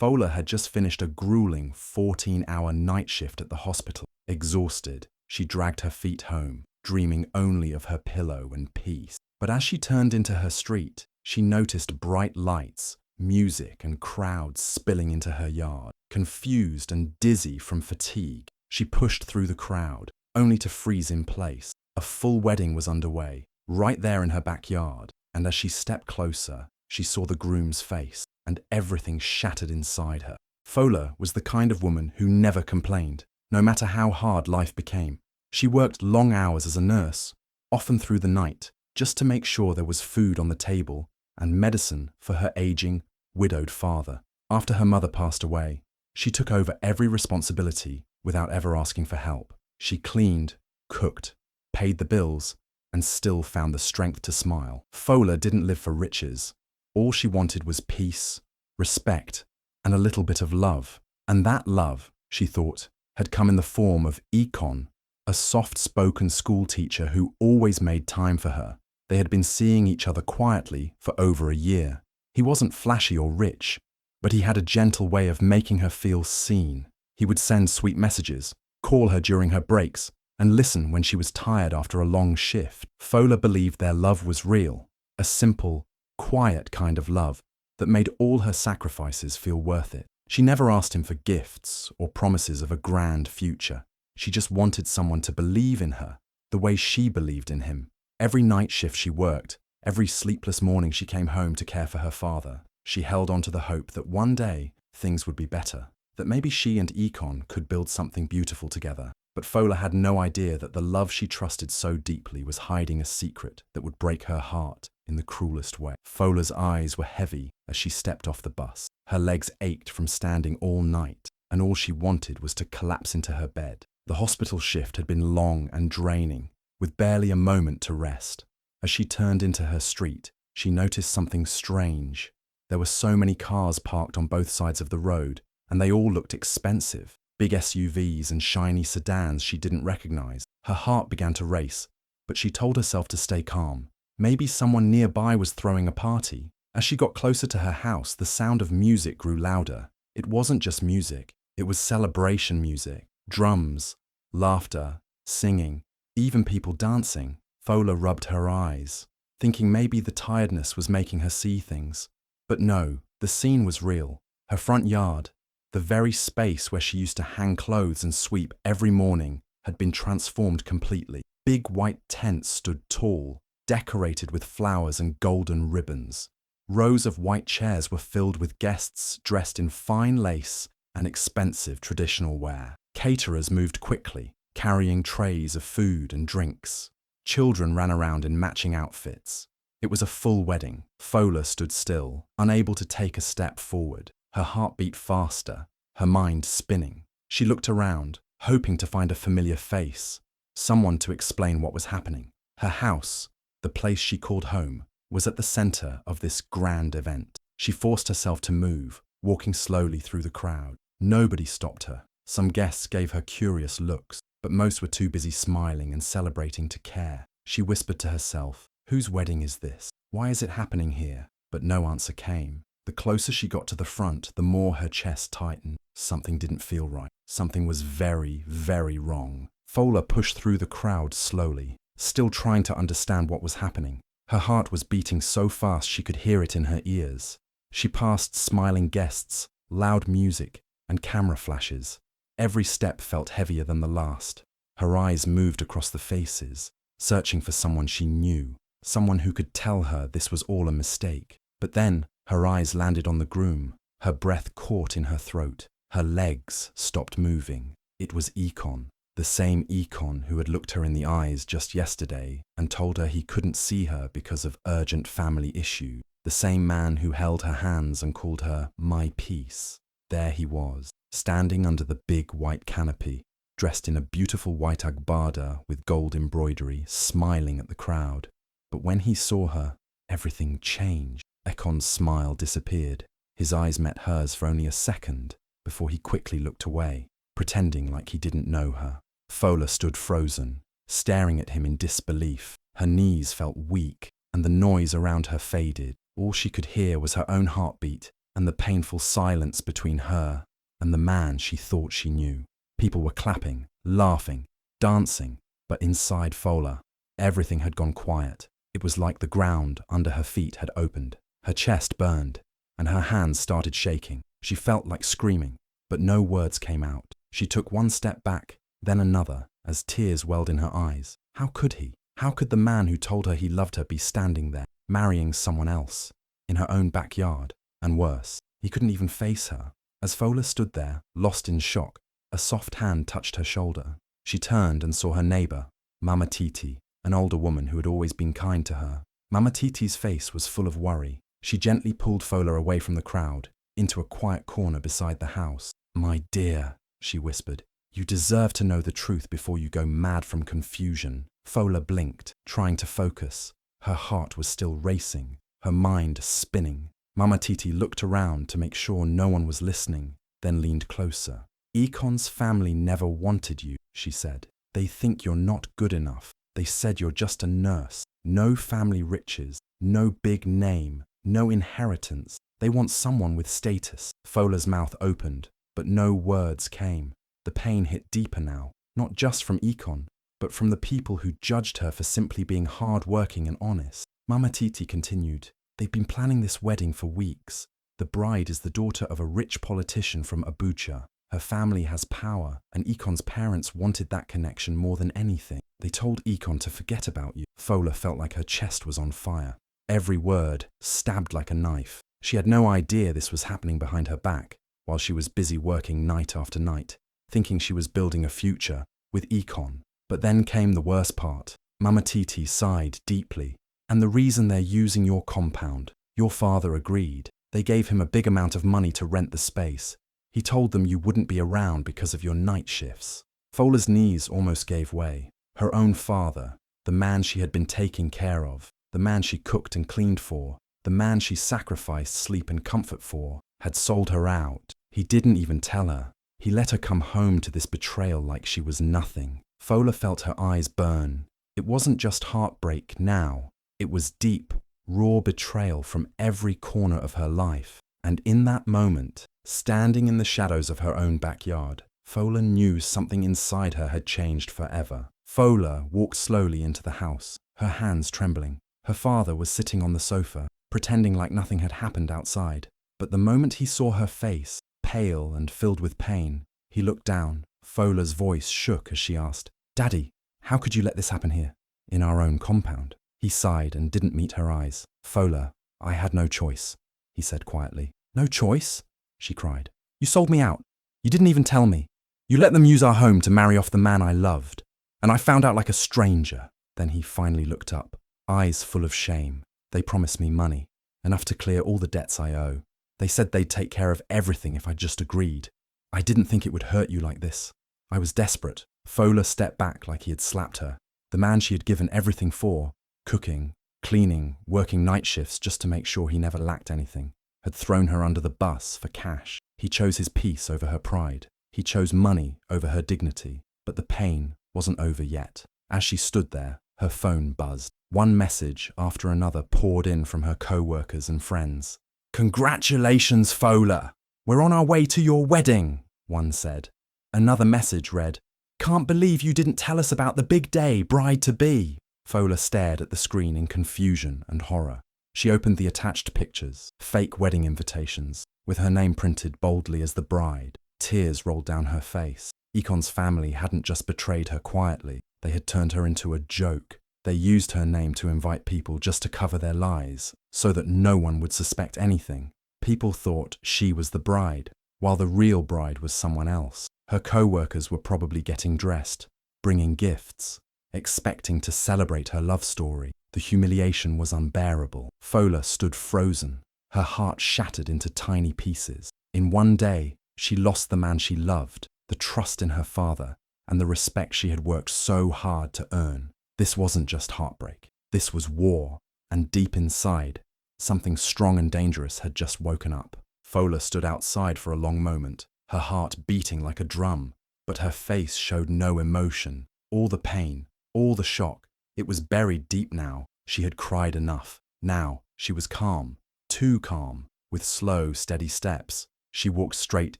Fola had just finished a grueling 14-hour night shift at the hospital. Exhausted, she dragged her feet home, dreaming only of her pillow and peace. But as she turned into her street, she noticed bright lights, music and crowds spilling into her yard. Confused and dizzy from fatigue, she pushed through the crowd, only to freeze in place. A full wedding was underway, right there in her backyard, and as she stepped closer, she saw the groom's face, and everything shattered inside her. Fola was the kind of woman who never complained, no matter how hard life became. She worked long hours as a nurse, often through the night, just to make sure there was food on the table and medicine for her aging, widowed father. After her mother passed away, she took over every responsibility without ever asking for help. She cleaned, cooked, paid the bills, and still found the strength to smile. Fola didn't live for riches. All she wanted was peace, respect, and a little bit of love. And that love, she thought, had come in the form of Ikon, a soft-spoken school teacher who always made time for her. They had been seeing each other quietly for over a year. He wasn't flashy or rich, but he had a gentle way of making her feel seen. He would send sweet messages, call her during her breaks, and listen when she was tired after a long shift. Fola believed their love was real, a simple, quiet kind of love that made all her sacrifices feel worth it. She never asked him for gifts or promises of a grand future. She just wanted someone to believe in her, the way she believed in him. Every night shift she worked, every sleepless morning she came home to care for her father, she held on to the hope that one day things would be better, that maybe she and Ikon could build something beautiful together. But Fola had no idea that the love she trusted so deeply was hiding a secret that would break her heart in the cruelest way. Fola's eyes were heavy as she stepped off the bus. Her legs ached from standing all night, and all she wanted was to collapse into her bed. The hospital shift had been long and draining, with barely a moment to rest. As she turned into her street, she noticed something strange. There were so many cars parked on both sides of the road, and they all looked expensive. Big SUVs and shiny sedans she didn't recognize. Her heart began to race, but she told herself to stay calm. Maybe someone nearby was throwing a party. As she got closer to her house, the sound of music grew louder. It wasn't just music, it was celebration music. Drums, laughter, singing, even people dancing. Fola rubbed her eyes, thinking maybe the tiredness was making her see things. But no, the scene was real. Her front yard, the very space where she used to hang clothes and sweep every morning, had been transformed completely. Big white tents stood tall, decorated with flowers and golden ribbons. Rows of white chairs were filled with guests dressed in fine lace and expensive traditional wear. Caterers moved quickly, carrying trays of food and drinks. Children ran around in matching outfits. It was a full wedding. Fola stood still, unable to take a step forward. Her heart beat faster, her mind spinning. She looked around, hoping to find a familiar face, someone to explain what was happening. Her house, the place she called home, was at the center of this grand event. She forced herself to move, walking slowly through the crowd. Nobody stopped her. Some guests gave her curious looks, but most were too busy smiling and celebrating to care. She whispered to herself, "Whose wedding is this? Why is it happening here?" But no answer came. The closer she got to the front, the more her chest tightened. Something didn't feel right. Something was very, very wrong. Fola pushed through the crowd slowly, still trying to understand what was happening. Her heart was beating so fast she could hear it in her ears. She passed smiling guests, loud music, and camera flashes. Every step felt heavier than the last. Her eyes moved across the faces, searching for someone she knew, someone who could tell her this was all a mistake. But then, her eyes landed on the groom. Her breath caught in her throat. Her legs stopped moving. It was Ikon, the same Ikon who had looked her in the eyes just yesterday and told her he couldn't see her because of urgent family issues. The same man who held her hands and called her "my peace." There he was, standing under the big white canopy, dressed in a beautiful white agbada with gold embroidery, smiling at the crowd. But when he saw her, everything changed. Ikon's smile disappeared. His eyes met hers for only a second before he quickly looked away, pretending like he didn't know her. Fola stood frozen, staring at him in disbelief. Her knees felt weak, and the noise around her faded. All she could hear was her own heartbeat and the painful silence between her and the man she thought she knew. People were clapping, laughing, dancing, but inside Fola, everything had gone quiet. It was like the ground under her feet had opened. Her chest burned, and her hands started shaking. She felt like screaming, but no words came out. She took one step back, then another, as tears welled in her eyes. How could he? How could the man who told her he loved her be standing there, marrying someone else, in her own backyard? And worse, he couldn't even face her. As Fola stood there, lost in shock, a soft hand touched her shoulder. She turned and saw her neighbor, Mama Titi, an older woman who had always been kind to her. Mama Titi's face was full of worry. She gently pulled Fola away from the crowd, into a quiet corner beside the house. "My dear," she whispered, "you deserve to know the truth before you go mad from confusion." Fola blinked, trying to focus. Her heart was still racing, her mind spinning. Mama Titi looked around to make sure no one was listening, then leaned closer. "Ikon's family never wanted you," she said. "They think you're not good enough. They said you're just a nurse. No family riches, no big name, no inheritance. They want someone with status." Fola's mouth opened, but no words came. The pain hit deeper now, not just from Ikon, but from the people who judged her for simply being hard-working and honest. Mama Titi continued, "They've been planning this wedding for weeks. The bride is the daughter of a rich politician from Abuja. Her family has power, and Ikon's parents wanted that connection more than anything. They told Ikon to forget about you." Fola felt like her chest was on fire. Every word stabbed like a knife. She had no idea this was happening behind her back, while she was busy working night after night, thinking she was building a future with Ikon. But then came the worst part. Mama Titi sighed deeply. "And the reason they're using your compound, your father agreed. They gave him a big amount of money to rent the space. He told them you wouldn't be around because of your night shifts." Fola's knees almost gave way. Her own father, the man she had been taking care of, the man she cooked and cleaned for, the man she sacrificed sleep and comfort for, had sold her out. He didn't even tell her. He let her come home to this betrayal like she was nothing. Fola felt her eyes burn. It wasn't just heartbreak now. It was deep, raw betrayal from every corner of her life. And in that moment, standing in the shadows of her own backyard, Fola knew something inside her had changed forever. Fola walked slowly into the house, her hands trembling. Her father was sitting on the sofa, pretending like nothing had happened outside. But the moment he saw her face, pale and filled with pain, he looked down. Fola's voice shook as she asked, "Daddy, how could you let this happen here, in our own compound?" He sighed and didn't meet her eyes. "Fola, I had no choice," he said quietly. "No choice?" she cried. "You sold me out. You didn't even tell me. You let them use our home to marry off the man I loved. And I found out like a stranger." Then he finally looked up, eyes full of shame. "They promised me money, enough to clear all the debts I owe. They said they'd take care of everything if I just agreed. I didn't think it would hurt you like this. I was desperate." Fola stepped back like he had slapped her. The man she had given everything for, cooking, cleaning, working night shifts just to make sure he never lacked anything, had thrown her under the bus for cash. He chose his peace over her pride. He chose money over her dignity. But the pain wasn't over yet. As she stood there, her phone buzzed. One message after another poured in from her co-workers and friends. "Congratulations, Fola! We're on our way to your wedding," one said. Another message read, "Can't believe you didn't tell us about the big day, bride-to-be." Fola stared at the screen in confusion and horror. She opened the attached pictures, fake wedding invitations, with her name printed boldly as the bride. Tears rolled down her face. Ikon's family hadn't just betrayed her quietly, they had turned her into a joke. They used her name to invite people just to cover their lies, so that no one would suspect anything. People thought she was the bride, while the real bride was someone else. Her co-workers were probably getting dressed, bringing gifts, expecting to celebrate her love story. The humiliation was unbearable. Fola stood frozen, her heart shattered into tiny pieces. In one day, she lost the man she loved, the trust in her father, and the respect she had worked so hard to earn. This wasn't just heartbreak. This was war, and deep inside, something strong and dangerous had just woken up. Fola stood outside for a long moment, her heart beating like a drum, but her face showed no emotion. All the pain, all the shock, it was buried deep now. She had cried enough. Now she was calm, too calm. With slow, steady steps, she walked straight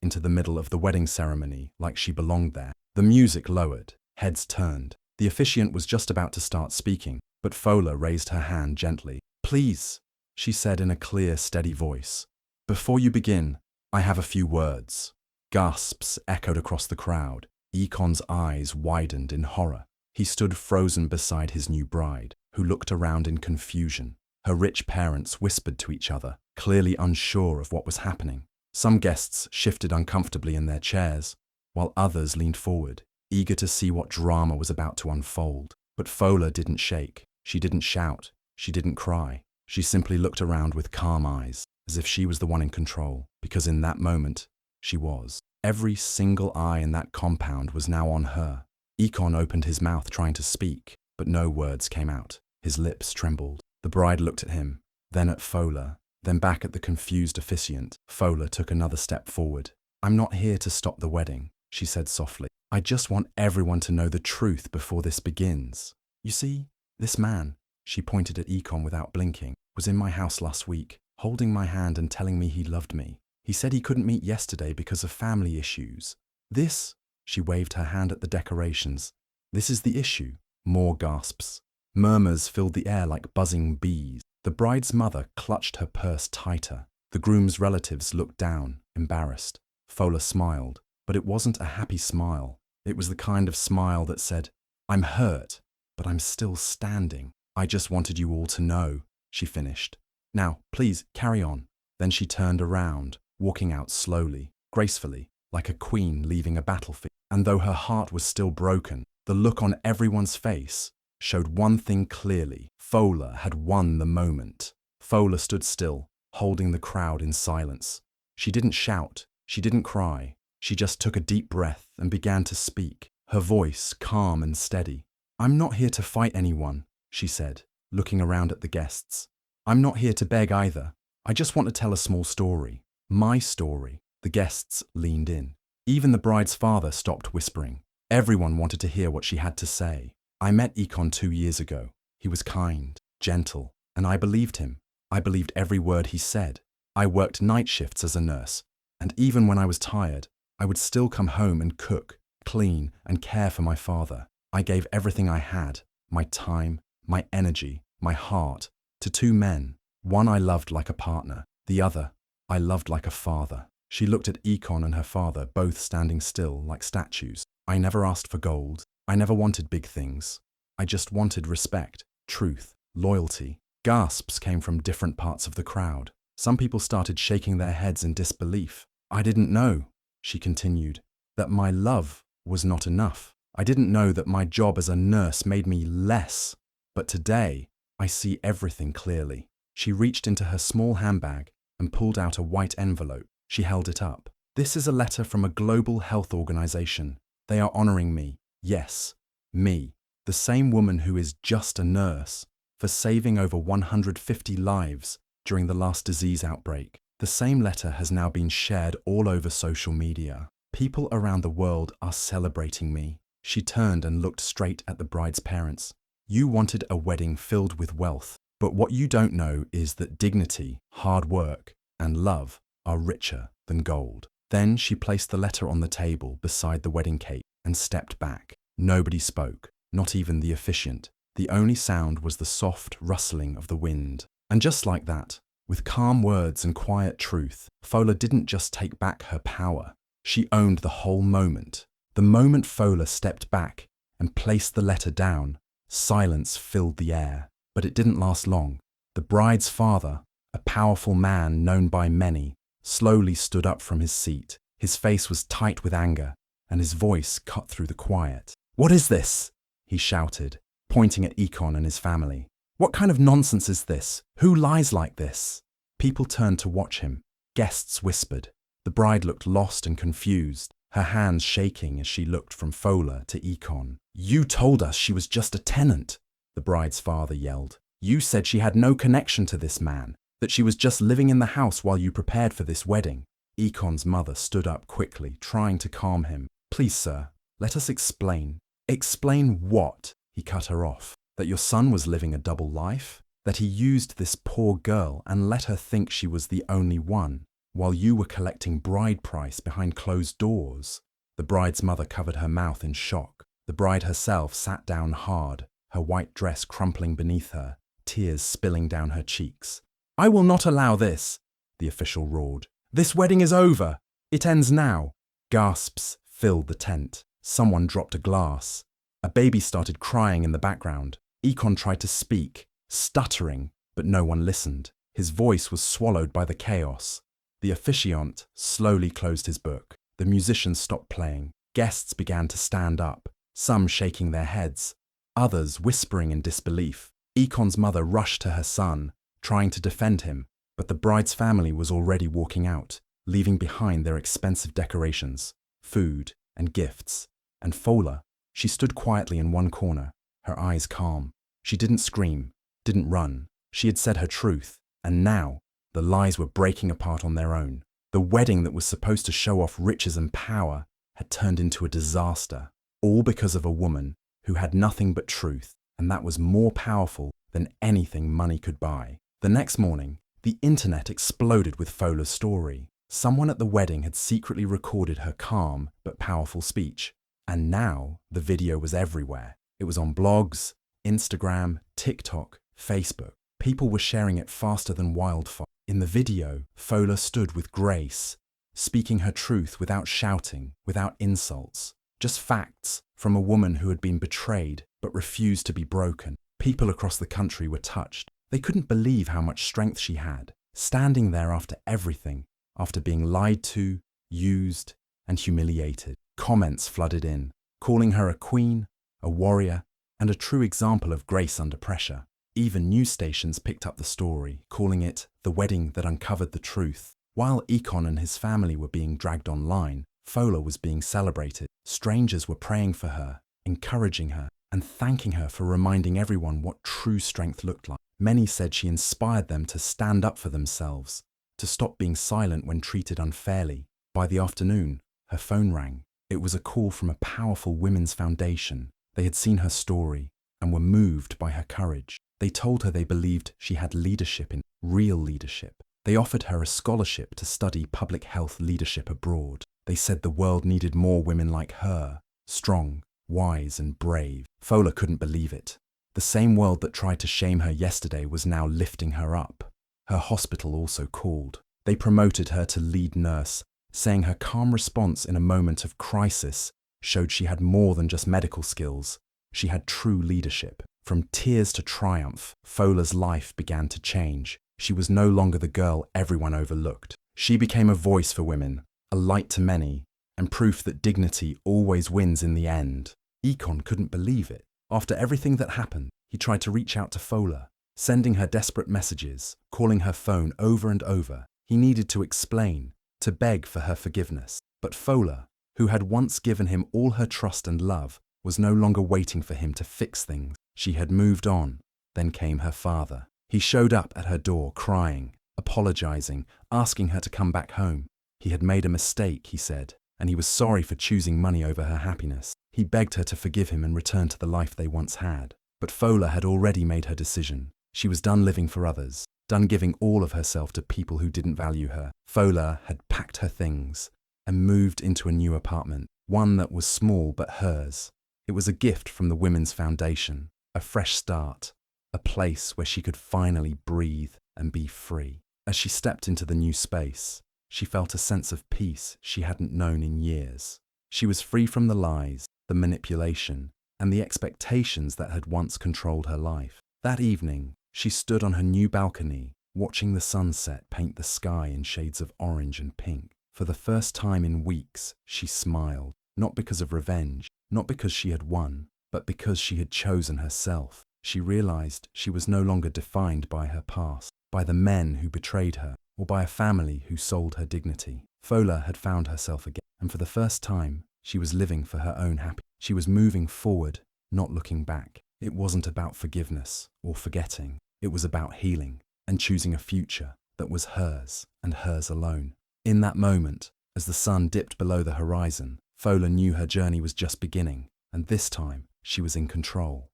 into the middle of the wedding ceremony like she belonged there. The music lowered, heads turned. The officiant was just about to start speaking, but Fola raised her hand gently. "Please," she said in a clear, steady voice. "Before you begin, I have a few words." Gasps echoed across the crowd. Ekon's eyes widened in horror. He stood frozen beside his new bride, who looked around in confusion. Her rich parents whispered to each other, clearly unsure of what was happening. Some guests shifted uncomfortably in their chairs, while others leaned forward, eager to see what drama was about to unfold. But Fola didn't shake. She didn't shout. She didn't cry. She simply looked around with calm eyes, as if she was the one in control, because in that moment, she was. Every single eye in that compound was now on her. Ekon opened his mouth trying to speak, but no words came out. His lips trembled. The bride looked at him, then at Fola, then back at the confused officiant. Fola took another step forward. "I'm not here to stop the wedding," she said softly. "I just want everyone to know the truth before this begins. You see, this man," she pointed at Ekon without blinking, "was in my house last week, holding my hand and telling me he loved me. He said he couldn't meet yesterday because of family issues. This," she waved her hand at the decorations, "this is the issue." More gasps. Murmurs filled the air like buzzing bees. The bride's mother clutched her purse tighter. The groom's relatives looked down, embarrassed. Fola smiled, but it wasn't a happy smile. It was the kind of smile that said, "I'm hurt, but I'm still standing. I just wanted you all to know," she finished. "Now, please, carry on." Then she turned around, walking out slowly, gracefully, like a queen leaving a battlefield. And though her heart was still broken, the look on everyone's face showed one thing clearly. Fola had won the moment. Fola stood still, holding the crowd in silence. She didn't shout, she didn't cry. She just took a deep breath and began to speak, her voice calm and steady. "I'm not here to fight anyone," she said, looking around at the guests. "I'm not here to beg either. I just want to tell a small story. My story." The guests leaned in. Even the bride's father stopped whispering. Everyone wanted to hear what she had to say. "I met Ekon 2 years ago. He was kind, gentle, and I believed him. I believed every word he said. I worked night shifts as a nurse, and even when I was tired, I would still come home and cook, clean, and care for my father. I gave everything I had, my time, my energy, my heart, to 2 men. One I loved like a partner, the other I loved like a father." She looked at Ekon and her father, both standing still like statues. "I never asked for gold. I never wanted big things. I just wanted respect, truth, loyalty." Gasps came from different parts of the crowd. Some people started shaking their heads in disbelief. "I didn't know," she continued, "that my love was not enough. I didn't know that my job as a nurse made me less. But today, I see everything clearly." She reached into her small handbag and pulled out a white envelope. She held it up. "This is a letter from a global health organization. They are honoring me. Yes, me, the same woman who is just a nurse, for saving over 150 lives during the last disease outbreak. The same letter has now been shared all over social media. People around the world are celebrating me." She turned and looked straight at the bride's parents. "You wanted a wedding filled with wealth, but what you don't know is that dignity, hard work, and love are richer than gold." Then she placed the letter on the table beside the wedding cake and stepped back. Nobody spoke, not even the officiant. The only sound was the soft rustling of the wind. And just like that, with calm words and quiet truth, Fola didn't just take back her power. She owned the whole moment. The moment Fola stepped back and placed the letter down, silence filled the air. But it didn't last long. The bride's father, a powerful man known by many, slowly stood up from his seat. His face was tight with anger, and his voice cut through the quiet. "What is this?" he shouted, pointing at Ekon and his family. "What kind of nonsense is this? Who lies like this?" People turned to watch him. Guests whispered. The bride looked lost and confused, her hands shaking as she looked from Fola to Ekon. "You told us she was just a tenant," the bride's father yelled. "You said she had no connection to this man, that she was just living in the house while you prepared for this wedding." Ekon's mother stood up quickly, trying to calm him. "Please, sir, let us explain." "Explain what?" He cut her off. "That your son was living a double life? that he used this poor girl and let her think she was the only one, while you were collecting bride price behind closed doors. The bride's mother covered her mouth in shock. The bride herself sat down hard, her white dress crumpling beneath her, tears spilling down her cheeks. "I will not allow this," the official roared. "This wedding is over. It ends now." Gasps filled the tent. Someone dropped a glass. A baby started crying in the background. Ikon tried to speak, stuttering, but no one listened. His voice was swallowed by the chaos. The officiant slowly closed his book. The musicians stopped playing. Guests began to stand up, some shaking their heads, others whispering in disbelief. Ikon's mother rushed to her son, trying to defend him, but the bride's family was already walking out, leaving behind their expensive decorations, food, and gifts. And Fola, she stood quietly in one corner, her eyes calm. She didn't scream, didn't run. She had said her truth, and now the lies were breaking apart on their own. The wedding that was supposed to show off riches and power had turned into a disaster, all because of a woman who had nothing but truth, and that was more powerful than anything money could buy. The next morning, the internet exploded with Fola's story. Someone at the wedding had secretly recorded her calm but powerful speech, and now the video was everywhere. It was on blogs, Instagram, TikTok, Facebook. People were sharing it faster than wildfire. In the video, Fola stood with grace, speaking her truth without shouting, without insults. Just facts from a woman who had been betrayed but refused to be broken. People across the country were touched. They couldn't believe how much strength she had, standing there after everything, after being lied to, used, and humiliated. Comments flooded in, calling her a queen, a warrior, and a true example of grace under pressure. Even news stations picked up the story, calling it the wedding that uncovered the truth. While Ikon and his family were being dragged online, Fola was being celebrated. Strangers were praying for her, encouraging her, and thanking her for reminding everyone what true strength looked like. Many said she inspired them to stand up for themselves, to stop being silent when treated unfairly. By the afternoon, her phone rang. It was a call from a powerful women's foundation. They had seen her story and were moved by her courage. They told her they believed she had leadership, in real leadership. They offered her a scholarship to study public health leadership abroad. They said the world needed more women like her, strong, wise, and brave. Fola couldn't believe it. The same world that tried to shame her yesterday was now lifting her up. Her hospital also called. They promoted her to lead nurse, saying her calm response in a moment of crisis showed she had more than just medical skills. She had true leadership. From tears to triumph, Fola's life began to change. She was no longer the girl everyone overlooked. She became a voice for women, a light to many, and proof that dignity always wins in the end. Ikon couldn't believe it. After everything that happened, he tried to reach out to Fola, sending her desperate messages, calling her phone over and over. He needed to explain, to beg for her forgiveness. But Fola, who had once given him all her trust and love, was no longer waiting for him to fix things. She had moved on. Then came her father. He showed up at her door crying, apologizing, asking her to come back home. He had made a mistake, he said, and he was sorry for choosing money over her happiness. He begged her to forgive him and return to the life they once had. But Fola had already made her decision. She was done living for others, done giving all of herself to people who didn't value her. Fola had packed her things and moved into a new apartment, one that was small but hers. It was a gift from the Women's Foundation, a fresh start, a place where she could finally breathe and be free. As she stepped into the new space, she felt a sense of peace she hadn't known in years. She was free from the lies, the manipulation, and the expectations that had once controlled her life. That evening, she stood on her new balcony, watching the sunset paint the sky in shades of orange and pink. For the first time in weeks, she smiled, not because of revenge, not because she had won, but because she had chosen herself. She realized she was no longer defined by her past, by the men who betrayed her, or by a family who sold her dignity. Fola had found herself again, and for the first time, she was living for her own happiness. She was moving forward, not looking back. It wasn't about forgiveness or forgetting. It was about healing and choosing a future that was hers and hers alone. In that moment, as the sun dipped below the horizon, Fola knew her journey was just beginning, and this time she was in control.